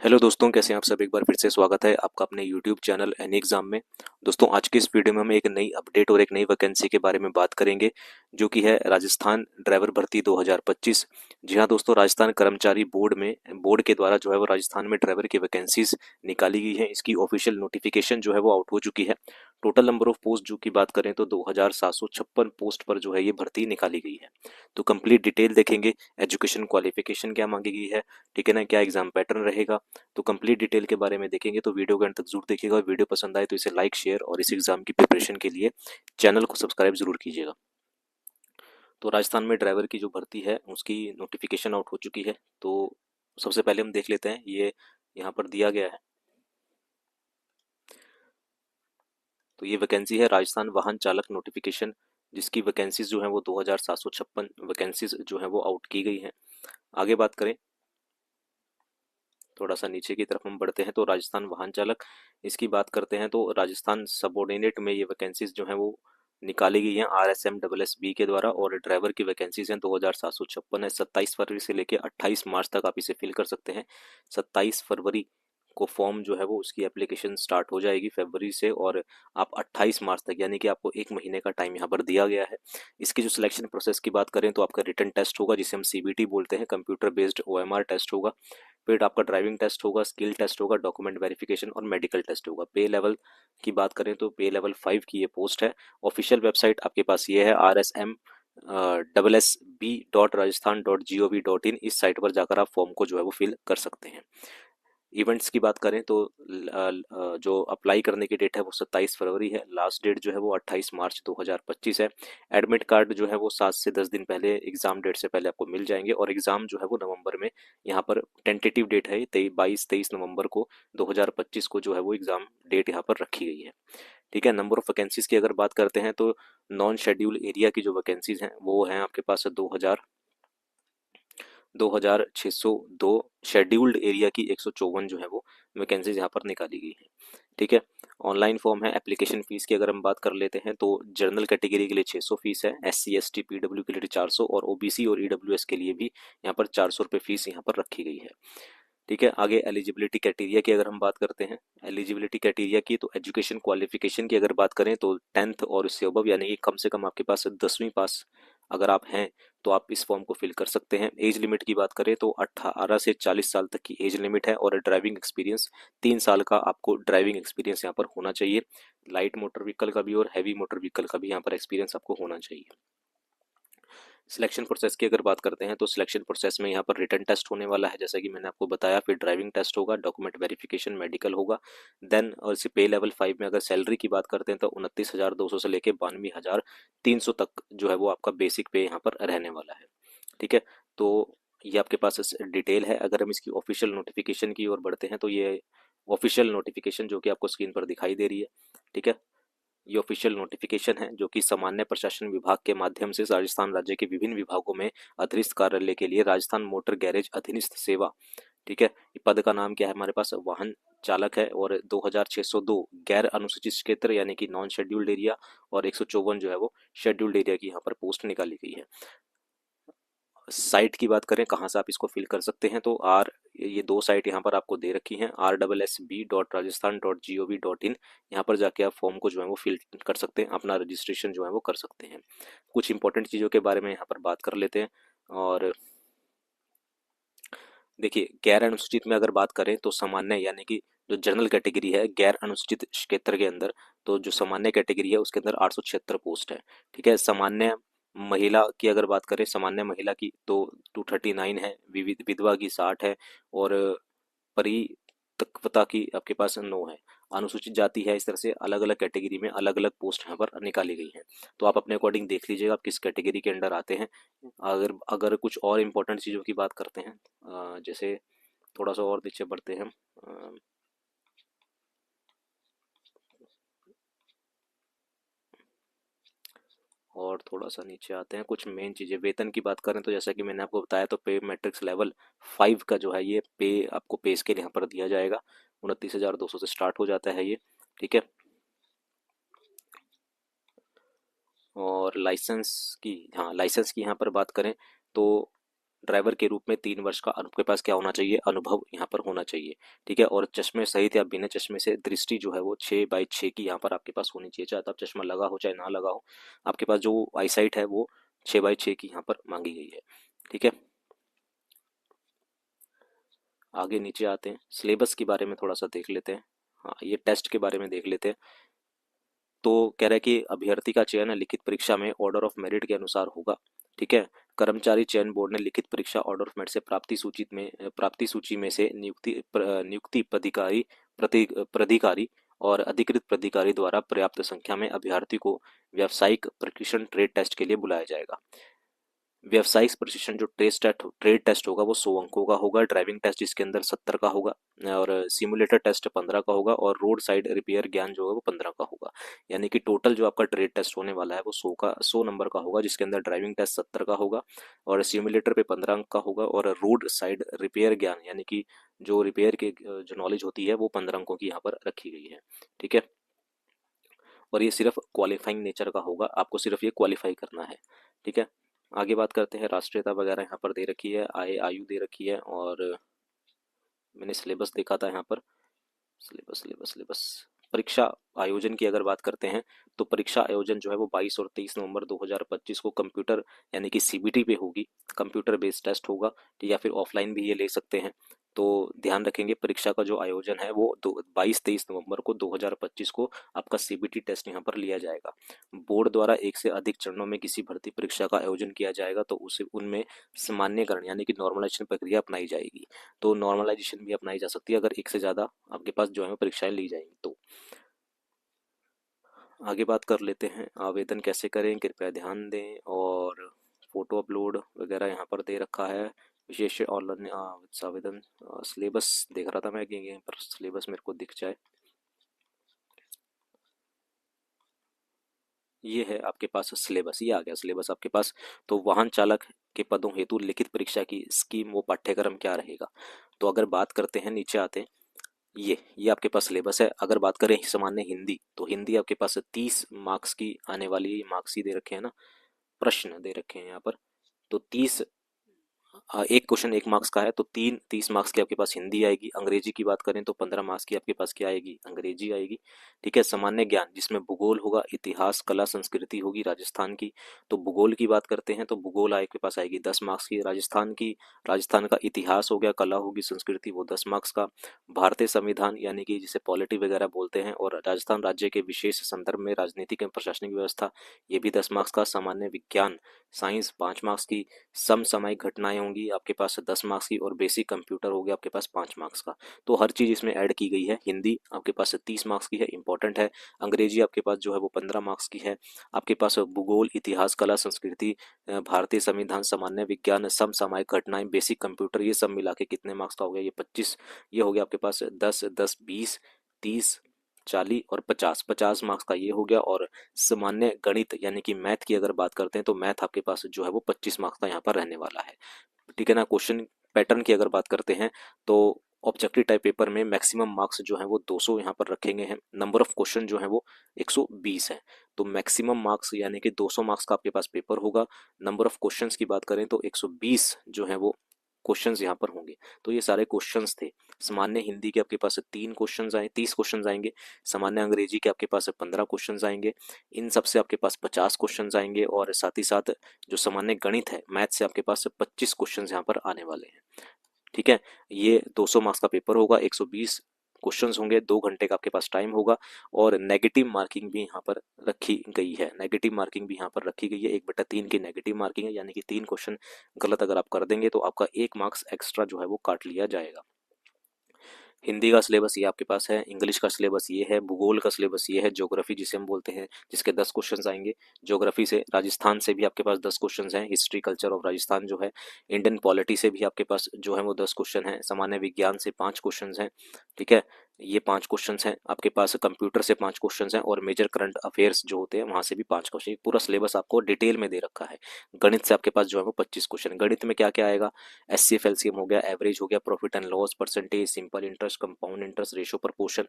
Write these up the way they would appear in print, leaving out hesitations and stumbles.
Hello दोस्तों, कैसे हैं आप सब। एक बार फिर से स्वागत है आपका अपने यूट्यूब चैनल एनी एग्जाम में। दोस्तों, आज के इस वीडियो में हम एक नई अपडेट और एक नई वैकेंसी के बारे में बात करेंगे, जो कि है राजस्थान ड्राइवर भर्ती 2025। जी हाँ दोस्तों, राजस्थान कर्मचारी बोर्ड के द्वारा जो है वो राजस्थान में ड्राइवर की वैकेंसीज निकाली गई है। इसकी ऑफिशियल नोटिफिकेशन जो है वो आउट हो चुकी है। टोटल नंबर ऑफ पोस्ट जो की बात करें तो 2756 पोस्ट पर जो है ये भर्ती निकाली गई है। तो कंप्लीट डिटेल देखेंगे, एजुकेशन क्वालिफिकेशन क्या मांगी गई है, ठीक है ना, क्या एग्जाम पैटर्न रहेगा। तो कंप्लीट डिटेल के बारे में देखेंगे, तो वीडियो के अंत तक जरूर देखिएगा। और वीडियो पसंद आए तो इसे लाइक शेयर और इस एग्जाम की प्रिपरेशन के लिए चैनल को सब्सक्राइब जरूर कीजिएगा। तो राजस्थान में ड्राइवर की जो भर्ती है उसकी नोटिफिकेशन आउट हो चुकी है। तो सबसे पहले हम देख लेते हैं, ये यहाँ पर दिया गया है। तो ये वैकेंसी है राजस्थान वाहन चालक नोटिफिकेशन, जिसकी वैकेंसीज जो है वो 2756 वैकेंसीज जो है वो आउट की गई हैं। आगे बात करें, थोड़ा सा नीचे की तरफ हम बढ़ते हैं तो राजस्थान वाहन चालक, इसकी बात करते हैं तो राजस्थान सबऑर्डिनेट में ये वैकेंसीज जो हैं वो निकाली गई हैं RSMSSB के द्वारा। और ड्राइवर की वैकेंसीज हैं 2756 है। 27 फरवरी से लेकर 28 मार्च तक आप इसे फिल कर सकते हैं। 27 फरवरी को फॉर्म जो है वो उसकी एप्लीकेशन स्टार्ट हो जाएगी फरवरी से, और आप 28 मार्च तक, यानी कि आपको एक महीने का टाइम यहाँ पर दिया गया है। इसकी जो सिलेक्शन प्रोसेस की बात करें तो आपका रिटन टेस्ट होगा, जिसे हम CBT बोलते हैं, कंप्यूटर बेस्ड OMR टेस्ट होगा। फिर आपका ड्राइविंग टेस्ट होगा, स्किल टेस्ट होगा, डॉक्यूमेंट वेरिफिकेशन और मेडिकल टेस्ट होगा। पे लेवल की बात करें तो पे लेवल 5 की ये पोस्ट है। ऑफिशियल वेबसाइट आपके पास ये है RSM SSB.rajasthan.gov.in। इस साइट पर जाकर आप फॉर्म को जो है वो फिल कर सकते हैं। इवेंट्स की बात करें तो जो अप्लाई करने की डेट है वो 27 फरवरी है। लास्ट डेट जो है वो 28 मार्च 2025 है। एडमिट कार्ड जो है वो 7 से 10 दिन पहले, एग्जाम डेट से पहले आपको मिल जाएंगे। और एग्जाम जो है वो नवंबर में, यहाँ पर टेंटेटिव डेट है 22-23 नवंबर को 2025 को जो है वो एग्जाम डेट यहाँ पर रखी गई है। ठीक है। नंबर ऑफ वैकेंसीज की अगर बात करते हैं तो नॉन शेड्यूल एरिया की जो वैकेंसीज हैं वो हैं आपके पास 2602। शेड्यूल्ड एरिया की 154 जो है वो वैकेंसीज यहाँ पर निकाली गई है। ठीक है। ऑनलाइन फॉर्म है। एप्लीकेशन फीस की अगर हम बात कर लेते हैं तो जनरल कैटेगरी के लिए 600 फीस है, SC ST PW के लिए 400, और OBC और EWS के लिए भी यहाँ पर 400 रुपये फीस यहाँ पर रखी गई है। ठीक है। आगे एलिजिबिलिटी क्राइटेरिया की अगर हम बात करते हैं, एलिजिबिलिटी क्राइटेरिया की, तो एजुकेशन क्वालिफिकेशन की अगर बात करें तो 10th और उससे अबव, यानी कि कम से कम आपके पास 10वीं पास अगर आप हैं तो आप इस फॉर्म को फिल कर सकते हैं। एज लिमिट की बात करें तो 18 से 40 साल तक की एज लिमिट है। और ड्राइविंग एक्सपीरियंस 3 साल का आपको ड्राइविंग एक्सपीरियंस यहाँ पर होना चाहिए। लाइट मोटर व्हीकल का भी और हैवी मोटर व्हीकल का भी यहाँ पर एक्सपीरियंस आपको होना चाहिए। सिलेक्शन प्रोसेस की अगर बात करते हैं तो सिलेक्शन प्रोसेस में यहाँ पर रिटन टेस्ट होने वाला है, जैसा कि मैंने आपको बताया। फिर ड्राइविंग टेस्ट होगा, डॉक्यूमेंट वेरिफिकेशन, मेडिकल होगा। देन और इसे पे लेवल 5 में अगर सैलरी की बात करते हैं तो 29,200 से लेके 92,300 तक जो है वो आपका बेसिक पे यहाँ पर रहने वाला है। ठीक है। तो ये आपके पास डिटेल है। अगर हम इसकी ऑफिशियल नोटिफिकेशन की ओर बढ़ते हैं तो ये ऑफिशियल नोटिफिकेशन जो कि आपको स्क्रीन पर दिखाई दे रही है। ठीक है। ये ऑफिशियल नोटिफिकेशन है जो कि सामान्य प्रशासन विभाग के माध्यम से राजस्थान राज्य के विभिन्न विभागों में अतिरिक्त कार्यालय के लिए राजस्थान मोटर गैरेज अधीनस्थ सेवा। ठीक है। पद का नाम क्या है हमारे पास, वाहन चालक है। और 2602 गैर अनुसूचित क्षेत्र यानी कि नॉन शेड्यूल्ड एरिया, और 154 जो है वो शेड्यूल्ड एरिया की यहाँ पर पोस्ट निकाली गई है। साइट की बात करें कहाँ से आप इसको फिल कर सकते हैं, तो ये 2 साइट यहाँ पर आपको दे रखी हैं। RSSB.rajasthan.gov.in। यहाँ पर जाके आप फॉर्म को जो है वो फिल कर सकते हैं, अपना रजिस्ट्रेशन जो है वो कर सकते हैं। कुछ इंपॉर्टेंट चीज़ों के बारे में यहाँ पर बात कर लेते हैं। और देखिए, गैर अनुसूचित में अगर बात करें तो सामान्य, यानी कि जो जनरल कैटेगरी है गैर अनुसूचित क्षेत्र के अंदर, तो जो सामान्य कैटेगरी है उसके अंदर 876 पोस्ट है। ठीक है। सामान्य महिला की अगर बात करें, सामान्य महिला की तो 239 है, विधवा की 60 है, और परिपक्वता की आपके पास 9 है। अनुसूचित जाति है। इस तरह से अलग अलग कैटेगरी में अलग अलग पोस्ट यहाँ पर निकाली गई हैं। तो आप अपने अकॉर्डिंग देख लीजिएगा आप किस कैटेगरी के अंडर आते हैं। अगर अगर कुछ और इम्पोर्टेंट चीज़ों की बात करते हैं, जैसे थोड़ा सा और नीचे बढ़ते हैं हम, और थोड़ा सा नीचे आते हैं, कुछ मेन चीज़ें वेतन की बात करें तो जैसा कि मैंने आपको बताया, तो पे मैट्रिक्स लेवल 5 का जो है ये पे आपको पे स्केल यहाँ पर दिया जाएगा। 29,200 से स्टार्ट हो जाता है ये। ठीक है। और लाइसेंस की, हाँ लाइसेंस की यहाँ पर बात करें तो ड्राइवर के रूप में 3 वर्ष का आपके पास क्या होना चाहिए, अनुभव यहाँ पर होना चाहिए। ठीक है, और चश्मे सहित या बिना चश्मे से दृष्टि जो है वो 6/6 की यहाँ पर आपके पास होनी चाहिए, चाहे तब चश्मा लगा हो चाहे ना लगा हो, आपके पास जो आईसाइट है वो 6/6 की यहाँ पर मांगी गई है। ठीक है, आगे नीचे आते हैं, सिलेबस के बारे में थोड़ा सा देख लेते हैं। हाँ, ये टेस्ट के बारे में देख लेते हैं। तो कह रहा है कि अभ्यर्थी का चयन लिखित परीक्षा में ऑर्डर ऑफ मेरिट के अनुसार होगा। ठीक है, कर्मचारी चयन बोर्ड ने लिखित परीक्षा ऑर्डर ऑफ मेरिट से प्राप्ति सूची में से नियुक्ति प्राधिकारी और अधिकृत प्राधिकारी द्वारा पर्याप्त संख्या में अभ्यर्थी को व्यावसायिक प्रशिक्षण ट्रेड टेस्ट के लिए बुलाया जाएगा। व्यावसायिक प्रशिक्षण जो ट्रेड टेस्ट होगा वो 100 अंकों का होगा, ड्राइविंग टेस्ट जिसके अंदर 70 का होगा, और सिमुलेटर टेस्ट 15 का होगा, और रोड साइड रिपेयर ज्ञान जो है वो 15 का होगा। यानी कि टोटल जो आपका ट्रेड टेस्ट होने वाला है वो 100 नंबर का होगा, जिसके अंदर ड्राइविंग टेस्ट 70 का होगा, और सिमुलेटर पे 15 अंक का होगा, और रोड साइड रिपेयर ज्ञान यानी कि जो रिपेयर के जो नॉलेज होती है वो 15 अंकों की यहाँ पर रखी गई है। ठीक है, और ये सिर्फ क्वालिफाइंग नेचर का होगा, आपको सिर्फ ये क्वालिफाई करना है। ठीक है, आगे बात करते हैं, राष्ट्रीयता वगैरह यहाँ पर दे रखी है, आयु दे रखी है, और मैंने सिलेबस देखा था यहाँ पर, सिलेबस परीक्षा आयोजन की अगर बात करते हैं तो परीक्षा आयोजन जो है वो 22 और 23 नवंबर 2025 को कंप्यूटर यानी कि सीबीटी पे होगी, कंप्यूटर बेस्ड टेस्ट होगा, या फिर ऑफलाइन भी ये ले सकते हैं। तो ध्यान रखेंगे परीक्षा का जो आयोजन है वो 22-23 नवंबर को 2025 को आपका सीबीटी टेस्ट यहाँ पर लिया जाएगा। बोर्ड द्वारा एक से अधिक चरणों में किसी भर्ती परीक्षा का आयोजन किया जाएगा तो उसे उनमें सामान्यकरण यानी कि नॉर्मलाइजेशन प्रक्रिया अपनाई जाएगी। तो नॉर्मलाइजेशन भी अपनाई जा सकती है अगर एक से ज़्यादा आपके पास जो है परीक्षाएं ली जाएंगी। तो आगे बात कर लेते हैं, आवेदन कैसे करें कृपया ध्यान दें, और फोटो अपलोड वगैरह यहाँ पर दे रखा है। विशेष ऑनलाइन आवेदन सिलेबस देख रहा था मैं कि यहाँ पर सिलेबस मेरे को दिख जाए, ये है आपके पास सिलेबस, ये आ गया सिलेबस आपके पास। तो वाहन चालक के पदों हेतु लिखित परीक्षा की स्कीम वो पाठ्यक्रम क्या रहेगा। तो अगर बात करते हैं, नीचे आते हैं, ये आपके पास सिलेबस है। अगर बात करें सामान्य हिंदी, तो हिंदी आपके पास 30 मार्क्स की आने वाली है, मार्क्स ही दे रखे हैं ना, प्रश्न दे रखे हैं यहाँ पर। तो 30 एक क्वेश्चन 1 मार्क्स का है, तो 30 मार्क्स की आपके पास हिंदी आएगी। अंग्रेजी की बात करें तो 15 मार्क्स की आपके पास क्या आएगी, अंग्रेजी आएगी। ठीक है, सामान्य ज्ञान जिसमें भूगोल होगा, इतिहास कला संस्कृति होगी राजस्थान की। तो भूगोल की बात करते हैं तो भूगोल आपके पास आएगी 10 मार्क्स की, राजस्थान का इतिहास हो गया, कला होगी, संस्कृति वो 10 मार्क्स का। भारतीय संविधान यानी कि जिसे पॉलिटी वगैरह बोलते हैं, और राजस्थान राज्य के विशेष संदर्भ में राजनीतिक एवं प्रशासनिक व्यवस्था, ये भी 10 मार्क्स का। सामान्य विज्ञान साइंस 5 मार्क्स की, समसामयिक घटनाएं होंगी आपके पास 10 मार्क्स की, और बेसिक कंप्यूटर हो गया आपके पास 5 मार्क्स का। तो हर चीज़ इसमें ऐड की गई है। हिंदी आपके पास 30 मार्क्स की है, इंपॉर्टेंट है। अंग्रेजी आपके पास जो है वो 15 मार्क्स की है। आपके पास भूगोल, इतिहास कला संस्कृति, भारतीय संविधान, सामान्य विज्ञान, समसामयिक घटनाएं, बेसिक कंप्यूटर, ये सब मिला के कितने मार्क्स का हो गया, ये 25, ये हो गया आपके पास 10 10 20 30 40 और 50 मार्क्स का ये हो गया। और सामान्य गणित यानी कि मैथ की अगर बात करते हैं तो मैथ आपके पास जो है वो 25 मार्क्स का यहाँ पर रहने वाला है। ठीक है ना। क्वेश्चन पैटर्न की अगर बात करते हैं तो ऑब्जेक्टिव टाइप पेपर में मैक्सिमम मार्क्स जो है वो 200 यहाँ पर रखेंगे हैं। नंबर ऑफ क्वेश्चन जो है वो 120 है। तो मैक्सिमम मार्क्स यानी कि 200 मार्क्स का आपके पास पेपर होगा। नंबर ऑफ क्वेश्चंस की बात करें तो 120 जो है वो क्वेश्चंस यहाँ पर होंगे। तो ये सारे क्वेश्चंस थे। सामान्य हिंदी के आपके पास 30 क्वेश्चंस आएंगे। सामान्य अंग्रेजी के आपके पास 15 क्वेश्चंस आएंगे। इन सब से आपके पास 50 क्वेश्चंस आएंगे, और साथ ही साथ जो सामान्य गणित है मैथ से आपके पास 25 क्वेश्चंस यहाँ पर आने वाले हैं। ठीक है, ये 200 मार्क्स का पेपर होगा, 120 क्वेश्चंस होंगे, 2 घंटे का आपके पास टाइम होगा। और नेगेटिव मार्किंग भी यहाँ पर रखी गई है, नेगेटिव मार्किंग भी यहाँ पर रखी गई है। 1/3 की नेगेटिव मार्किंग है, यानी कि 3 क्वेश्चन गलत अगर आप कर देंगे तो आपका 1 मार्क्स एक्स्ट्रा जो है वो काट लिया जाएगा। हिंदी का सिलेबस ये आपके पास है, इंग्लिश का सिलेबस ये है, भूगोल का सिलेबस ये है, ज्योग्राफी जिसे हम बोलते हैं जिसके 10 क्वेश्चंस आएंगे। ज्योग्राफी से राजस्थान से भी आपके पास 10 क्वेश्चंस हैं। हिस्ट्री कल्चर ऑफ राजस्थान जो है, इंडियन पॉलिटी से भी आपके पास जो है वो 10 क्वेश्चन हैं। सामान्य विज्ञान से 5 क्वेश्चंस हैं। ठीक है, ये 5 क्वेश्चंस हैं आपके पास, कंप्यूटर से 5 क्वेश्चंस हैं और मेजर करंट अफेयर्स जो होते हैं वहां से भी 5 क्वेश्चन। पूरा सिलेबस आपको डिटेल में दे रखा है। गणित से आपके पास जो है वो 25 क्वेश्चन। गणित में क्या क्या आएगा, एचसीएफ एलसीएम हो गया, एवरेज हो गया, profit and loss, percentage, simple interest, compound interest, ratio proportion,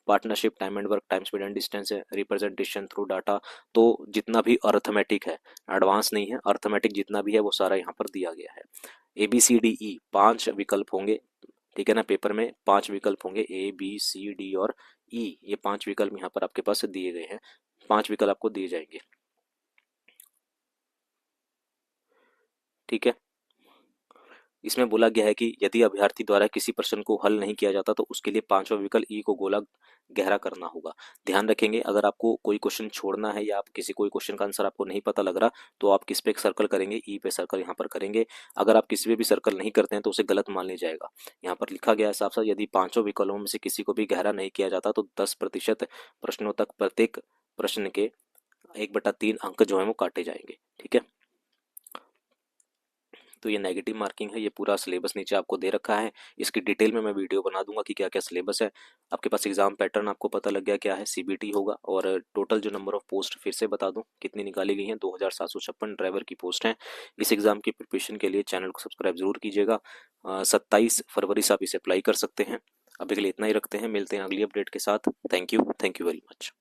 partnership, time and work, time speed and distance है, रिप्रेजेंटेशन थ्रू डाटा। तो जितना भी अर्थमेटिक है, एडवांस नहीं है, अर्थमेटिक जितना भी है वो सारा यहाँ पर दिया गया है। ABCDE 5 विकल्प होंगे, ठीक है ना। पेपर में 5 विकल्प होंगे, ABCD और E, ये 5 विकल्प यहाँ पर आपके पास दिए गए हैं। 5 विकल्प आपको दिए जाएंगे, ठीक है। इसमें बोला गया है कि यदि अभ्यर्थी द्वारा किसी प्रश्न को हल नहीं किया जाता तो उसके लिए 5वां विकल्प ई को गोला गहरा करना होगा। ध्यान रखेंगे, अगर आपको कोई क्वेश्चन छोड़ना है या आप किसी कोई क्वेश्चन का आंसर आपको नहीं पता लग रहा तो आप किस पे सर्कल करेंगे, ई पे सर्कल यहाँ पर करेंगे। अगर आप किसी पे भी सर्कल नहीं करते हैं तो उसे गलत मान लिया जाएगा। यहाँ पर लिखा गया है साफ साफ, यदि 5 विकल्पों में से किसी को भी गहरा नहीं किया जाता तो 10% प्रश्नों तक प्रत्येक प्रश्न के 1/3 अंक जो है वो काटे जाएंगे, ठीक है। तो ये नेगेटिव मार्किंग है। ये पूरा सिलेबस नीचे आपको दे रखा है, इसकी डिटेल में मैं वीडियो बना दूंगा कि क्या क्या सिलेबस है। आपके पास एग्जाम पैटर्न आपको पता लग गया क्या है, सीबीटी होगा। और टोटल जो नंबर ऑफ पोस्ट फिर से बता दूं कितनी निकाली गई हैं, 2756 ड्राइवर की पोस्ट हैं। इस एग्जाम की प्रिपरेशन के लिए चैनल को सब्सक्राइब जरूर कीजिएगा। 27 फरवरी से आप इसे अप्लाई कर सकते हैं। अभी के लिए इतना ही रखते हैं, मिलते हैं अगली अपडेट के साथ। Thank you very much.